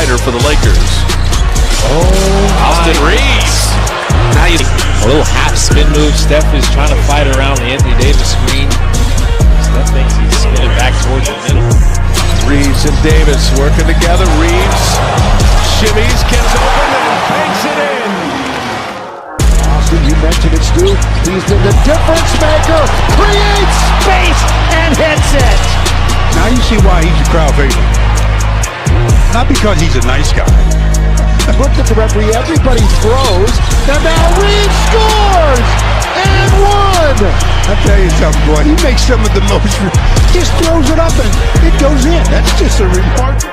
fighter for the Lakers. Oh, Austin Reeves. Now you a little half spin move. Steph is trying to fight around the Anthony Davis screen. Steph thinks he's spinning back towards the middle. Reeves and Davis working together. Reeves shimmies, gets open and banks it in. Austin, you mentioned it, Stu. He's been the difference maker. Creates space and hits it. Now you see why he's a crowd favorite. Not because he's a nice guy. Looked at the referee. Everybody throws. And now Reeves scores and one. I'll tell you something, boy. He makes some of the most. Just throws it up and it goes in. That's just a remarkable.